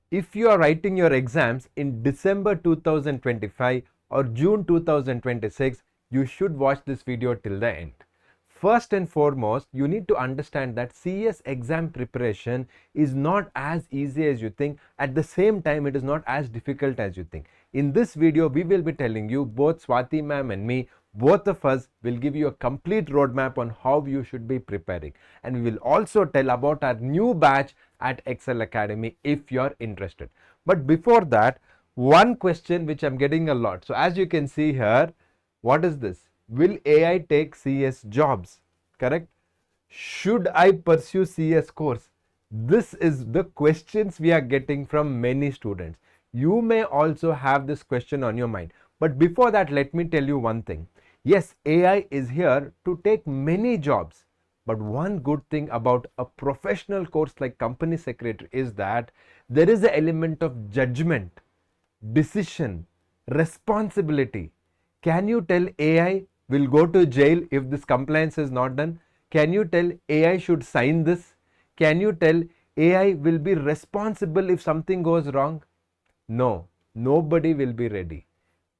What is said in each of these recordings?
If you are writing your exams in December 2025 or June 2026, you should watch this video till the end. First and foremost, you need to understand that CS exam preparation is not as easy as you think. At the same time, it is not as difficult as you think. In this video, we will be telling you, both Swati ma'am and me, both of us will give you a complete roadmap on how you should be preparing. And we will also tell about our new batch at Ekcel Academy if you're interested. But before that, one question which I'm getting a lot. So as you can see here, what is this? Will AI take CS jobs? Correct? Should I pursue CS course? This is the questions we are getting from many students. You may also have this question on your mind. But before that, let me tell you one thing. Yes, AI is here to take many jobs. But one good thing about a professional course like Company Secretary is that there is an element of judgment, decision, responsibility. Can you tell AI will go to jail if this compliance is not done? Can you tell AI should sign this? Can you tell AI will be responsible if something goes wrong? No, nobody will be ready.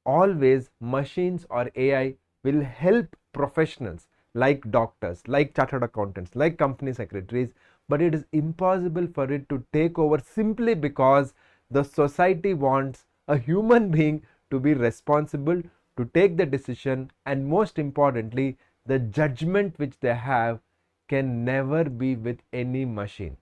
Always machines or AI will help professionals like doctors, like chartered accountants, like company secretaries, but it is impossible for it to take over simply because the society wants a human being to be responsible, to take the decision, and most importantly, the judgment which they have can never be with any machine.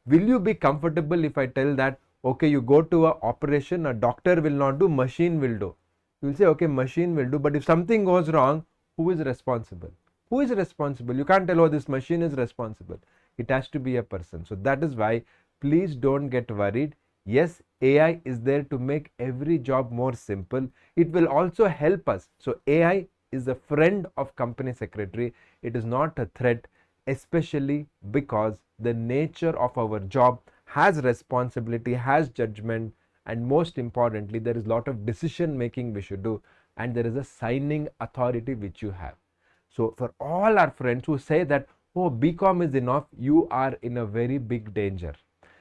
Will you be comfortable if I tell that, okay, you go to a operation, a doctor will not do, machine will do? You will say, okay, machine will do, but if something goes wrong, who is responsible? Who is responsible? You can't tell, oh, this machine is responsible. It has to be a person. So that is why, please don't get worried. Yes, AI is there to make every job more simple. It will also help us. So AI is a friend of company secretary. It is not a threat, especially because the nature of our job has responsibility, has judgment, and most importantly, there is a lot of decision making we should do, and there is a signing authority which you have. So for all our friends who say that, oh, BCom is enough, you are in a very big danger.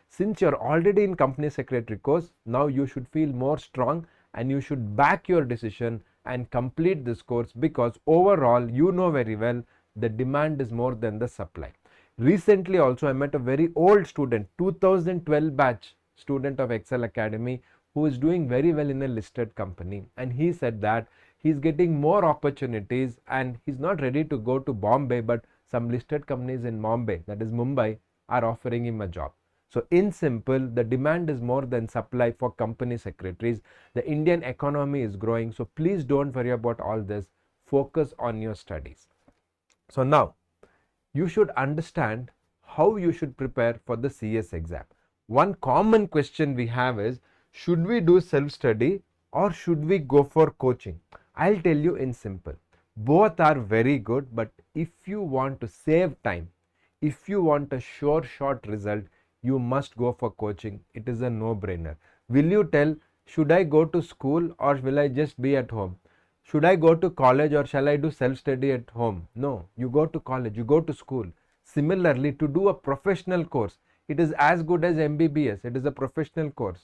Since you're already in company secretary course, now you should feel more strong and you should back your decision and complete this course, because overall, you know very well, the demand is more than the supply. Recently also, I met a very old student, 2012 batch student of Ekcel Academy, who is doing very well in a listed company, and he said that he's getting more opportunities and he's not ready to go to Bombay, but some listed companies in Bombay, that is Mumbai, are offering him a job. So in simple, the demand is more than supply for company secretaries. The Indian economy is growing, so please don't worry about all this. Focus on your studies. So now you should understand how you should prepare for the CS exam. One common question we have is, should we do self-study or should we go for coaching? I'll tell you in simple. Both are very good, but if you want to save time, if you want a sure short result, you must go for coaching. It is a no-brainer. Will you tell, should I go to school or will I just be at home? Should I go to college or shall I do self-study at home? No, you go to college, you go to school. Similarly, to do a professional course, it is as good as MBBS. It is a professional course.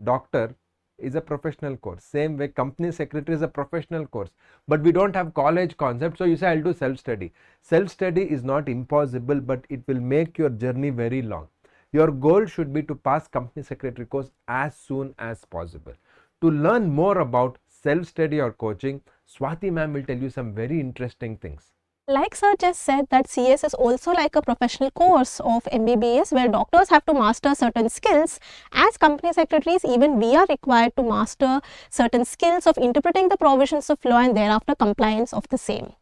Doctor is a professional course. Same way, company secretary is a professional course. But we don't have college concept, so you say, I'll do self-study. Self-study is not impossible, but it will make your journey very long. Your goal should be to pass company secretary course as soon as possible. To learn more about self-study or coaching, Swati ma'am will tell you some very interesting things. Like sir just said, that CS is also like a professional course of MBBS where doctors have to master certain skills. As company secretaries, even we are required to master certain skills of interpreting the provisions of law and thereafter compliance of the same.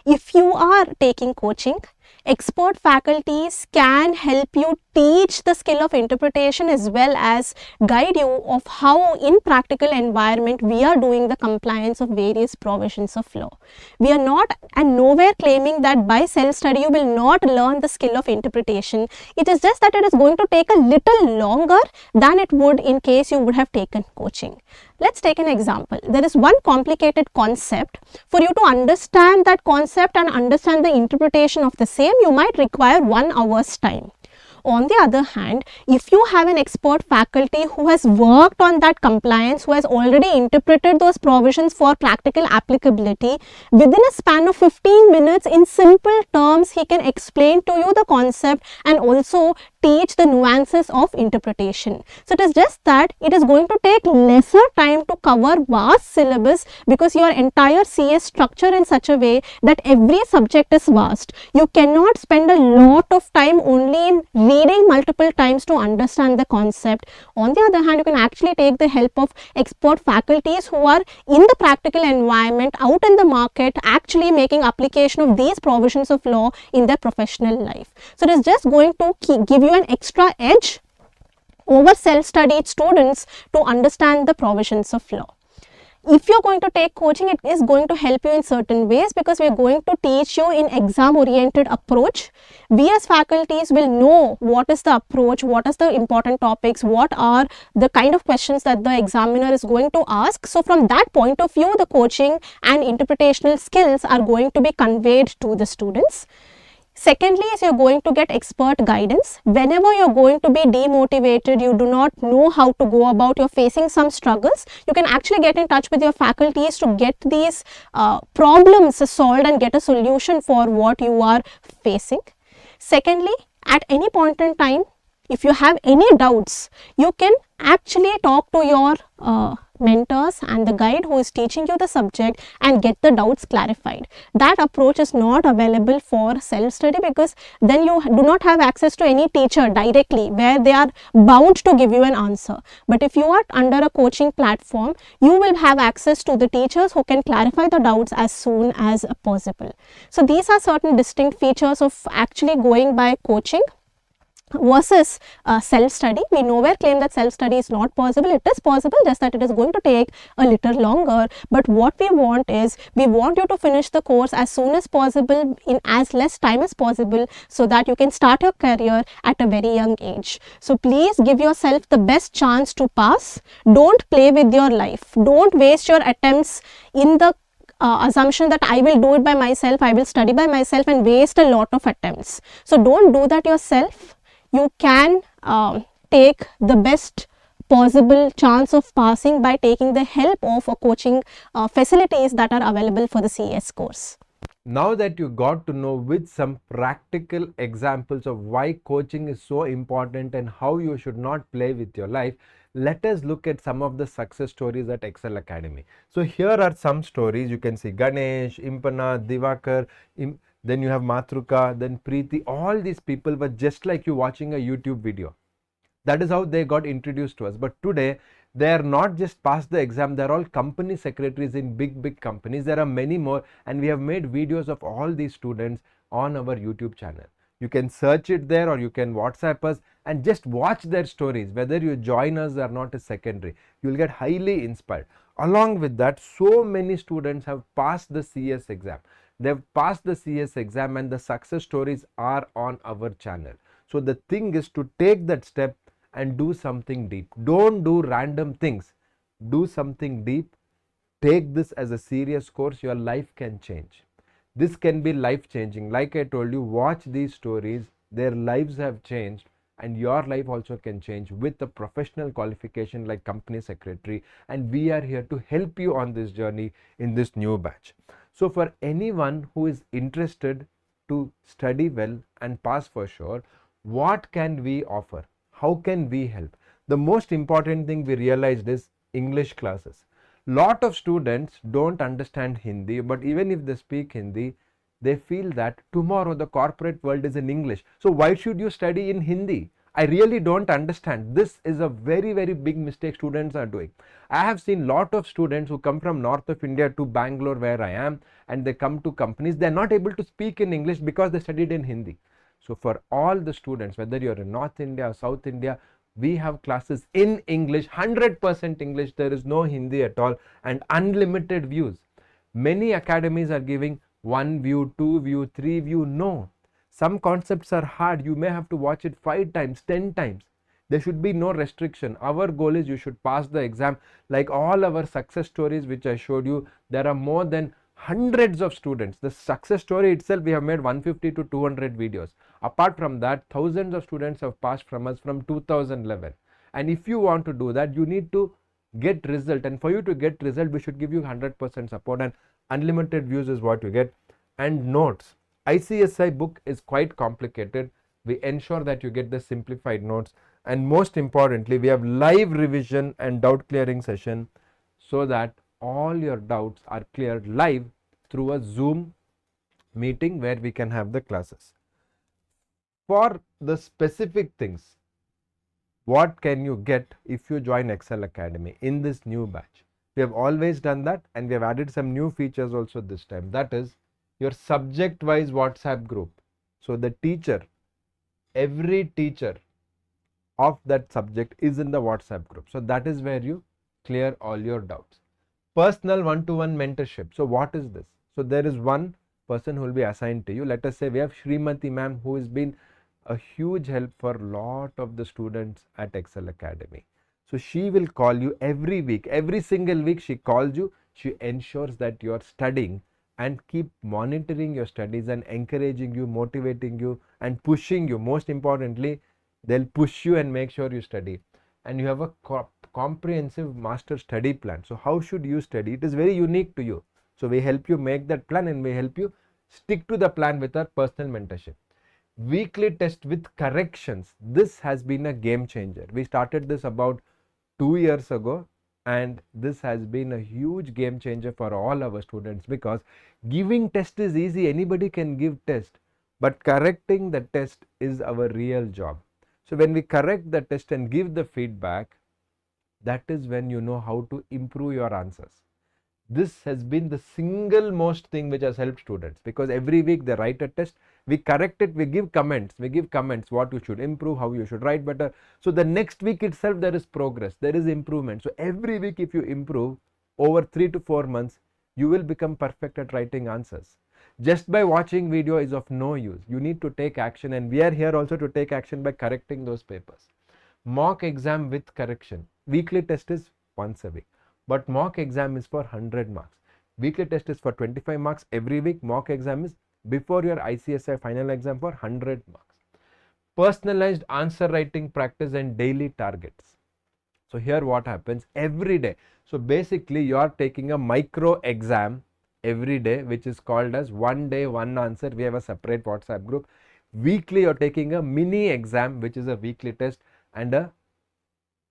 If you are taking coaching, expert faculties can help you teach the skill of interpretation as well as guide you of how in practical environment we are doing the compliance of various provisions of law. We are not and nowhere claiming that by self-study you will not learn the skill of interpretation. It is just that it is going to take a little longer than it would in case you would have taken coaching. Let's take an example. There is one complicated concept. For you to understand that concept and understand the interpretation of the same, you might require 1 hour's time. On the other hand, if you have an expert faculty who has worked on that compliance, who has already interpreted those provisions for practical applicability, within a span of 15 minutes in simple terms, he can explain to you the concept and also teach the nuances of interpretation. So it is just that it is going to take lesser time to cover vast syllabus, because your entire CS structure in such a way that every subject is vast. You cannot spend a lot of time only in reading multiple times to understand the concept. On the other hand, you can actually take the help of expert faculties who are in the practical environment, out in the market, actually making application of these provisions of law in their professional life. So it is just going to give you an extra edge over self-studied students to understand the provisions of law. If you're going to take coaching, it is going to help you in certain ways, because we are going to teach you in exam oriented approach. We as faculties will know what is the approach, what is the important topics, what are the kind of questions that the examiner is going to ask. So from that point of view, the coaching and interpretational skills are going to be conveyed to the students. Secondly, is you're going to get expert guidance. Whenever you're going to be demotivated, you do not know how to go about, you're facing some struggles, you can actually get in touch with your faculties to get these problems solved and get a solution for what you are facing. Secondly, at any point in time, if you have any doubts, you can actually talk to your mentors and the guide who is teaching you the subject and get the doubts clarified. That approach is not available for self-study, because then you do not have access to any teacher directly where they are bound to give you an answer. But if you are under a coaching platform, you will have access to the teachers who can clarify the doubts as soon as possible. So these are certain distinct features of actually going by coaching versus self-study. We nowhere claim that self-study is not possible. It is possible, just that it is going to take a little longer. But what we want is, we want you to finish the course as soon as possible, in as less time as possible, so that you can start your career at a very young age. So please give yourself the best chance to pass. Don't play with your life. Don't waste your attempts in the assumption that I will do it by myself, I will study by myself, and waste a lot of attempts. So don't do that yourself. You can take the best possible chance of passing by taking the help of a coaching facilities that are available for the CS course. Now that you got to know with some practical examples of why coaching is so important and how you should not play with your life, let us look at some of the success stories at Ekcel Academy. So here are some stories. You can see Ganesh, Impana, Divakar, then you have Matruka, then Preeti. All these people were just like you watching a YouTube video. That is how they got introduced to us. But today, they are not just passed the exam, they are all company secretaries in big companies. There are many more, and we have made videos of all these students on our YouTube channel. You can search it there, or you can WhatsApp us and just watch their stories. Whether you join us or not is secondary. You will get highly inspired. Along with that, so many students have passed the CS exam. They've passed the CS exam, and the success stories are on our channel. So the thing is to take that step and do something deep. Don't do random things. Do something deep. Take this as a serious course. Your life can change. This can be life changing. Like I told you, watch these stories. Their lives have changed, and your life also can change with a professional qualification like company secretary. And we are here to help you on this journey in this new batch. So for anyone who is interested to study well and pass for sure, what can we offer? How can we help? The most important thing we realized is English classes. Lot of students don't understand Hindi, but even if they speak Hindi, they feel that tomorrow the corporate world is in English. So why should you study in Hindi? I really don't understand. This is a very big mistake students are doing. I have seen lot of students who come from north of India to Bangalore where I am, and they come to companies. They are not able to speak in English because they studied in Hindi. So for all the students, whether you're in North India or South India, we have classes in English, 100% English. There is no Hindi at all, and unlimited views. Many academies are giving 1 view, 2 view, 3 view. No. Some concepts are hard. You may have to watch it 5 times, 10 times. There should be no restriction. Our goal is you should pass the exam. Like all our success stories which I showed you, there are more than hundreds of students. The success story itself, we have made 150 to 200 videos. Apart from that, thousands of students have passed from us from 2011. And if you want to do that, you need to get result, and for you to get result, we should give you 100% support, and unlimited views is what you get. And notes, ICSI book is quite complicated. We ensure that you get the simplified notes, and most importantly, we have live revision and doubt clearing session, so that all your doubts are cleared live through a Zoom meeting where we can have the classes. For the specific things, what can you get if you join Ekcel Academy in this new batch? We have always done that, and we have added some new features also this time. That is your subject wise WhatsApp group. So the teacher, every teacher of that subject is in the WhatsApp group. So that is where you clear all your doubts. Personal one-to-one mentorship. So what is this? So there is one person who will be assigned to you. Let us say we have Srimati ma'am, who has been a huge help for a lot of the students at Ekcel Academy. So she will call you every week, every single week she calls you. She ensures that you are studying and keep monitoring your studies and encouraging you, motivating you and pushing you. Most importantly, they'll push you and make sure you study. And you have a comprehensive master study plan. So how should you study? It is very unique to you. So we help you make that plan, and we help you stick to the plan with our personal mentorship. Weekly test with corrections. This has been a game changer. We started this about 2 years ago, and this has been a huge game changer for all our students, because giving test is easy. Anybody can give test, but correcting the test is our real job. So when we correct the test and give the feedback, that is when you know how to improve your answers. This has been the single most thing which has helped students, because every week they write a test, we correct it, we give comments what you should improve, how you should write better. So the next week itself there is progress, there is improvement. So every week if you improve over 3 to 4 months, you will become perfect at writing answers. Just by watching video is of no use. You need to take action, and we are here also to take action by correcting those papers. Mock exam with correction. Weekly test is once a week, but mock exam is for 100 marks. Weekly test is for 25 marks every week. Mock exam is before your ICSI final exam for 100 marks. Personalized answer writing practice and daily targets. So here what happens every day. So basically you are taking a micro exam every day, which is called as one day one answer. We have a separate WhatsApp group. Weekly you are taking a mini exam, which is a weekly test, and a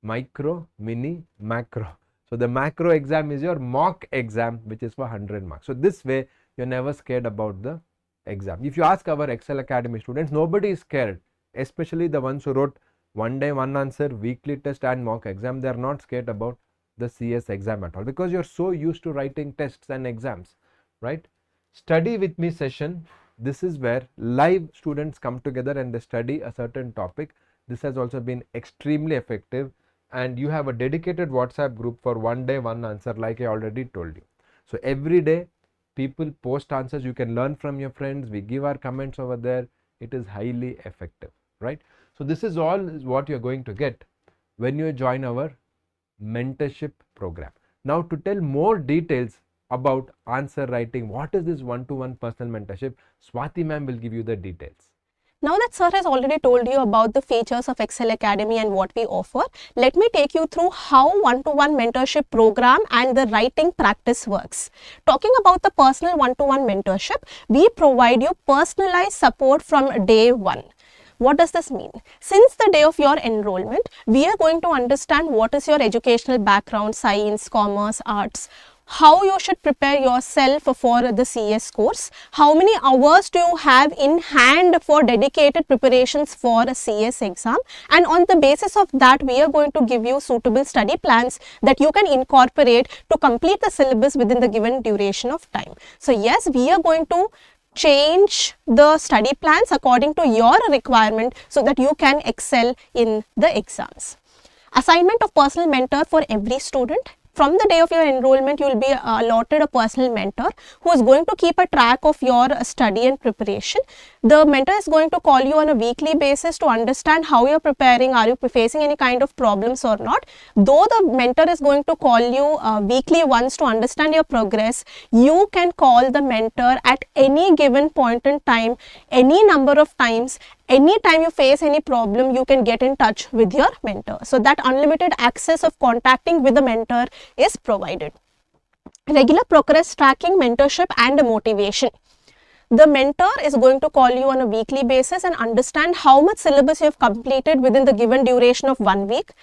micro, mini, macro. So the macro exam is your mock exam, which is for 100 marks. So this way you're never scared about the exam. If you ask our Ekcel Academy students, nobody is scared, especially the ones who wrote one day one answer, weekly test and mock exam. They are not scared about the CS exam at all, because you're so used to writing tests and exams, right? Study with me session. This is where live students come together and they study a certain topic. This has also been extremely effective, and you have a dedicated WhatsApp group for one day one answer, like I already told you. So every day people post answers, you can learn from your friends, we give our comments over there. It is highly effective, right? So this is all what you're going to get when you join our mentorship program. Now to tell more details about answer writing, what is this one-to-one personal mentorship, Swati ma'am will give you the details. Now that sir has already told you about the features of Ekcel Academy and what we offer, let me take you through how one-to-one mentorship program and the writing practice works. Talking about the personal one-to-one mentorship, we provide you personalized support from day one. What does this mean? Since the day of your enrollment, we are going to understand what is your educational background, science, commerce, arts, how you should prepare yourself for the CS course, how many hours do you have in hand for dedicated preparations for a CS exam, and on the basis of that we are going to give you suitable study plans that you can incorporate to complete the syllabus within the given duration of time. So yes, we are going to change the study plans according to your requirement so that you can excel in the exams. Assignment of personal mentor for every student. From the day of your enrollment, you will be allotted a personal mentor who is going to keep a track of your study and preparation. The mentor is going to call you on a weekly basis to understand how you're preparing, are you facing any kind of problems or not. Though the mentor is going to call you weekly once to understand your progress, you can call the mentor at any given point in time, any number of times. Anytime you face any problem, you can get in touch with your mentor. So that unlimited access of contacting with the mentor is provided. Regular progress tracking, mentorship and motivation. The mentor is going to call you on a weekly basis and understand how much syllabus you have completed within the given duration of 1 week.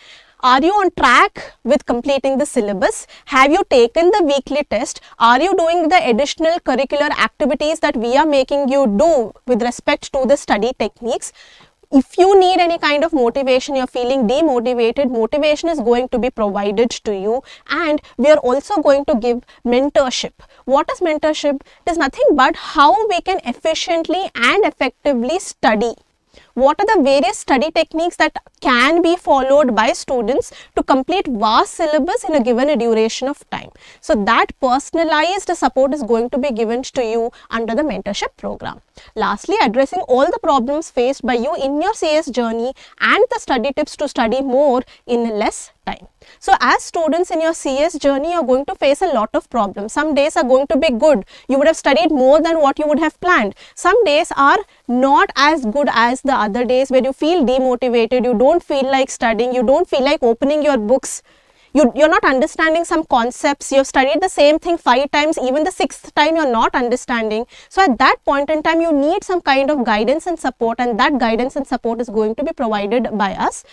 Are you on track with completing the syllabus? Have you taken the weekly test? Are you doing the additional curricular activities that we are making you do with respect to the study techniques? If you need any kind of motivation, you're feeling demotivated, motivation is going to be provided to you, and we are also going to give mentorship. What is mentorship? It is nothing but how we can efficiently and effectively study. What are the various study techniques that can be followed by students to complete vast syllabus in a given duration of time. So that personalized support is going to be given to you under the mentorship program. Lastly, addressing all the problems faced by you in your CS journey and the study tips to study more in less time. So as students in your CS journey, you are going to face a lot of problems. Some days are going to be good. You would have studied more than what you would have planned. Some days are not as good as the other days where you feel demotivated, you don't feel like studying, you don't feel like opening your books. You're not understanding some concepts, you've studied the same thing 5 times, even the 6th time you're not understanding. So at that point in time, you need some kind of guidance and support, and that guidance and support is going to be provided by us.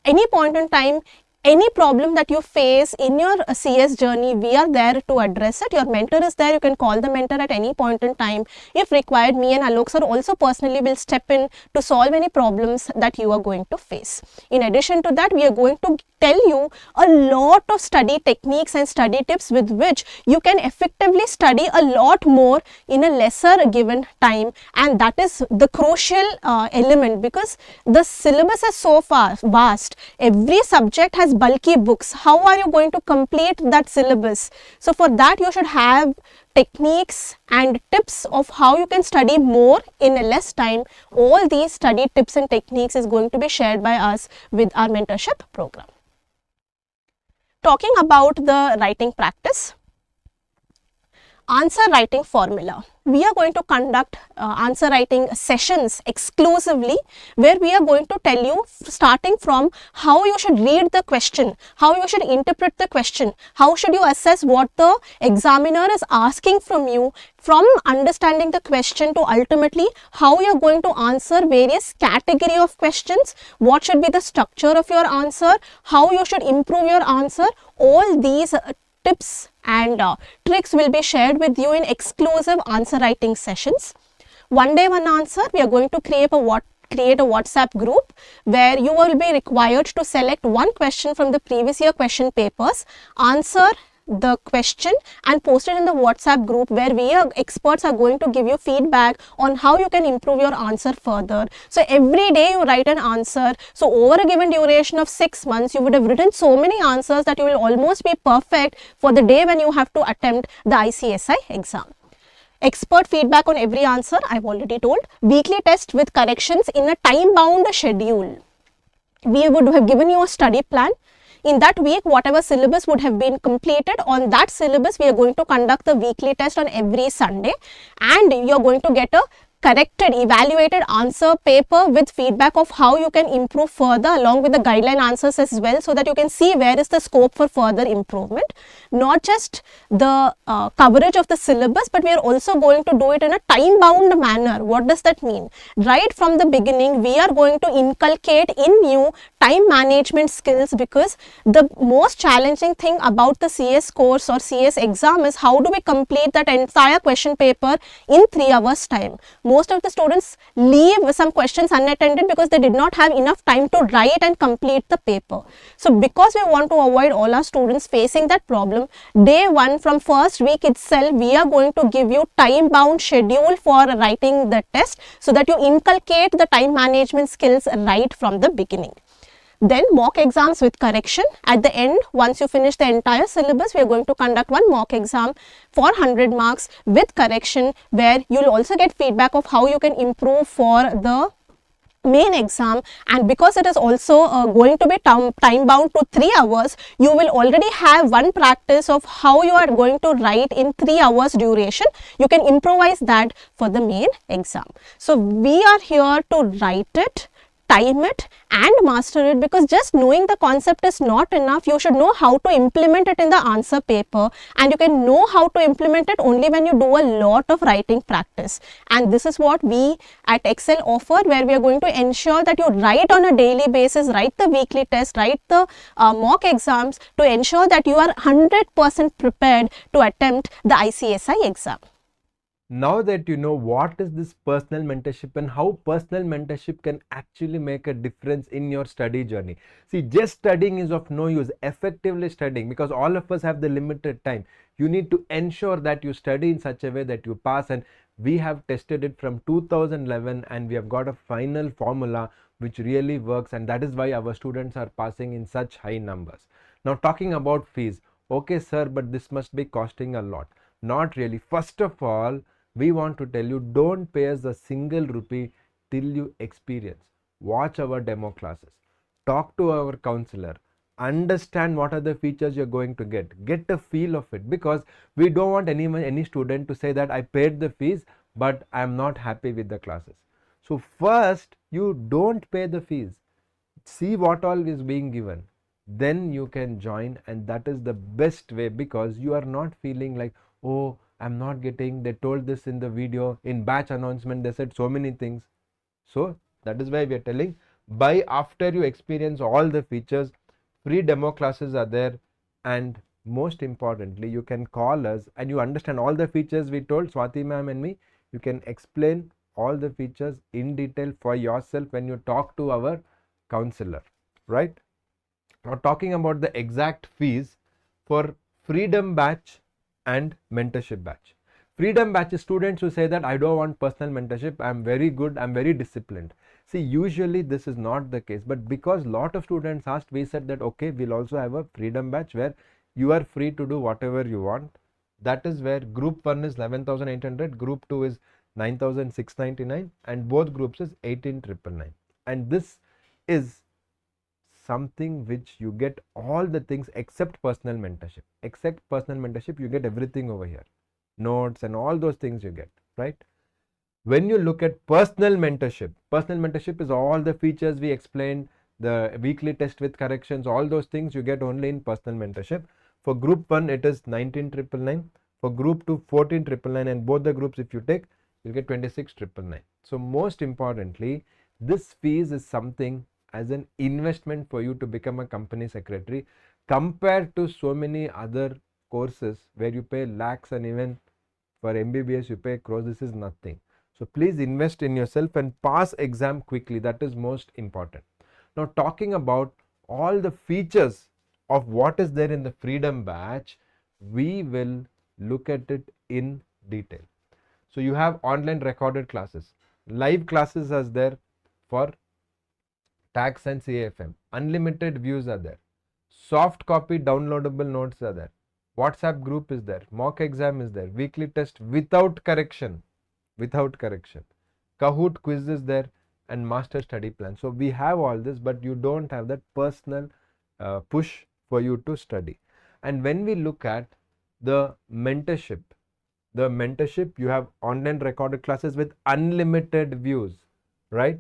Any point in time, any problem that you face in your CS journey, we are there to address it. Your mentor is there. You can call the mentor at any point in time. If required, me and Alok sir also personally will step in to solve any problems that you are going to face. In addition to that, we are going to tell you a lot of study techniques and study tips with which you can effectively study a lot more in a lesser given time, and that is the crucial element, because the syllabus is so vast. Every subject has bulky books. How are you going to complete that syllabus? So for that, you should have techniques and tips of how you can study more in a less time. All these study tips and techniques is going to be shared by us with our mentorship program. Talking about the writing practice, answer writing formula. We are going to conduct answer writing sessions exclusively, where we are going to tell you starting from how you should read the question, how you should interpret the question, how should you assess what the examiner is asking from you, from understanding the question to ultimately how you are going to answer various category of questions, what should be the structure of your answer, how you should improve your answer. All these tips and tricks will be shared with you in exclusive answer writing sessions. One day one answer, we are going to create a WhatsApp group where you will be required to select one question from the previous year question papers, answer the question and post it in the WhatsApp group, where we experts are going to give you feedback on how you can improve your answer further. So every day you write an answer. So over a given duration of 6 months, you would have written so many answers that you will almost be perfect for the day when you have to attempt the ICSI exam. Expert feedback on every answer, I've already told. Weekly test with corrections in a time-bound schedule. We would have given you a study plan. In that week, whatever syllabus would have been completed, on that syllabus, we are going to conduct the weekly test on every Sunday, and you are going to get a corrected, evaluated answer paper with feedback of how you can improve further, along with the guideline answers as well, so that you can see where is the scope for further improvement. Not just the coverage of the syllabus, but we are also going to do it in a time-bound manner. What does that mean? Right from the beginning, we are going to inculcate in you time management skills, because the most challenging thing about the CS course or CS exam is how do we complete that entire question paper in 3 hours time. Most of the students leave some questions unattended because they did not have enough time to write and complete the paper. So because we want to avoid all our students facing that problem, day 1 from first week itself, we are going to give you time-bound schedule for writing the test, so that you inculcate the time management skills right from the beginning. Then mock exams with correction. At the end, once you finish the entire syllabus, we are going to conduct one mock exam for 100 marks with correction, where you'll also get feedback of how you can improve for the main exam. And because it is also going to be time bound to 3 hours, you will already have one practice of how you are going to write in 3 hours duration. You can improvise that for the main exam. So we are here to write it, time it and master it, because just knowing the concept is not enough. You should know how to implement it in the answer paper, and you can know how to implement it only when you do a lot of writing practice. And this is what we at Ekcel offer, where we are going to ensure that you write on a daily basis, write the weekly test, write the mock exams, to ensure that you are 100% prepared to attempt the ICSI exam. Now that you know what is this personal mentorship and how personal mentorship can actually make a difference in your study journey. See, just studying is of no use. Effectively studying, because all of us have the limited time, you need to ensure that you study in such a way that you pass. And we have tested it from 2011 and we have got a final formula which really works, and that is why our students are passing in such high numbers. Now, talking about fees, okay sir, but this must be costing a lot. Not really. First of all, we want to tell you, don't pay us a single rupee till you experience. Watch our demo classes, talk to our counselor, understand what are the features you're going to get a feel of it, because we don't want any student to say that I paid the fees but I'm not happy with the classes. So first, you don't pay the fees, see what all is being given, then you can join, and that is the best way, because you are not feeling like, oh, I'm not getting, they told this in the video, in batch announcement they said so many things. So that is why we are telling, buy after you experience all the features. Free demo classes are there, and most importantly, you can call us and you understand all the features we told Swati ma'am and me. You can explain all the features in detail for yourself when you talk to our counselor, right? Now, talking about the exact fees for freedom batch and mentorship batch. Freedom batch is students who say that I don't want personal mentorship, I'm very good, I'm very disciplined. See, usually this is not the case, but because lot of students asked, we said that okay, we'll also have a freedom batch where you are free to do whatever you want. That is where group 1 is 11,800, group 2 is 9,699, and both groups is 18,999. And this is something which you get all the things except personal mentorship. Except personal mentorship, you get everything over here, notes and all those things you get, right? When you look at personal mentorship is all the features we explained, the weekly test with corrections, all those things you get only in personal mentorship. For group 1 it is 19,999, for group 2 14,999, and both the groups if you take, you'll get 26,999. So most importantly, this fees is something as an investment for you to become a company secretary, compared to so many other courses where you pay lakhs, and even for MBBS you pay crores. This is nothing. So please invest in yourself and pass exam quickly. That is most important. Now, talking about all the features of what is there in the freedom batch, we will look at it in detail. So you have online recorded classes, live classes as there for tax and CAFM, unlimited views are there, soft copy downloadable notes are there, WhatsApp group is there, mock exam is there, weekly test without correction, Kahoot quiz is there, and master study plan. So we have all this, but you don't have that personal push for you to study. And when we look at the mentorship, you have online recorded classes with unlimited views, right?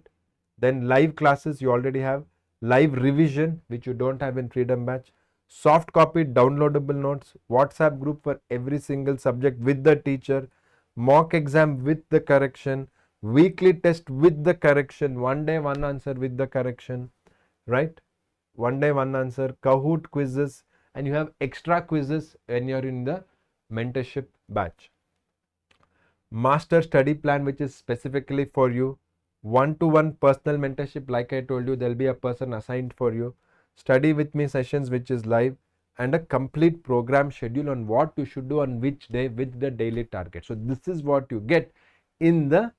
Then live classes you already have, live revision which you don't have in freedom batch, soft copy downloadable notes, WhatsApp group for every single subject with the teacher, mock exam with the correction, weekly test with the correction, one day one answer with the correction, right? One day one answer, Kahoot quizzes, and you have extra quizzes when you're in the mentorship batch. Master study plan which is specifically for you, one-to-one personal mentorship, like I told you, there'll be a person assigned for you, study with me sessions which is live, and a complete program schedule on what you should do on which day with the daily target. So this is what you get in the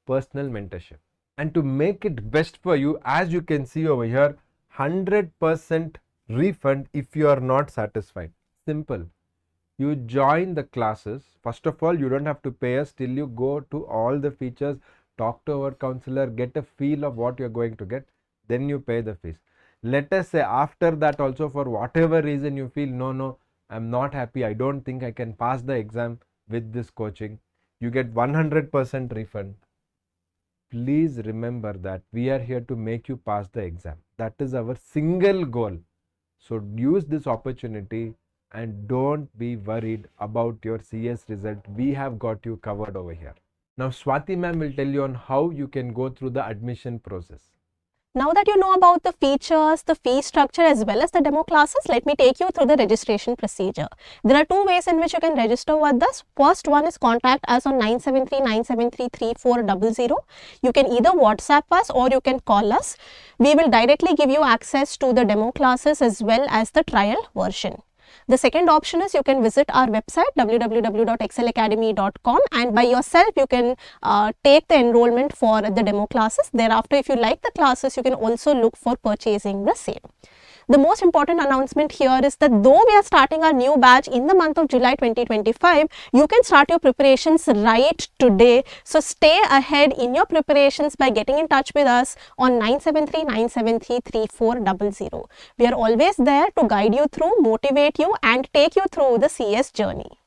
personal mentorship. And to make it best for you, as you can see over here, 100% refund if you are not satisfied. Simple. You join the classes. First of all, you don't have to pay us till you go to all the features, talk to our counselor, get a feel of what you're going to get, then you pay the fees. Let us say after that also, for whatever reason you feel, no, I'm not happy, I don't think I can pass the exam with this coaching, you get 100% refund. Please remember that we are here to make you pass the exam. That is our single goal. So use this opportunity and don't be worried about your CS result. We have got you covered over here. Now Swati ma'am will tell you on how you can go through the admission process. Now that you know about the features, the fee structure as well as the demo classes, let me take you through the registration procedure. There are two ways in which you can register with us. First one is contact us on 973-973-3400. You can either WhatsApp us or you can call us. We will directly give you access to the demo classes as well as the trial version. The second option is you can visit our website www.excelacademy.com and by yourself you can take the enrollment for the demo classes. Thereafter, if you like the classes, you can also look for purchasing the same. The most important announcement here is that though we are starting our new batch in the month of July 2025, you can start your preparations right today. So stay ahead in your preparations by getting in touch with us on 973-973-3400. We are always there to guide you through, motivate you and take you through the CS journey.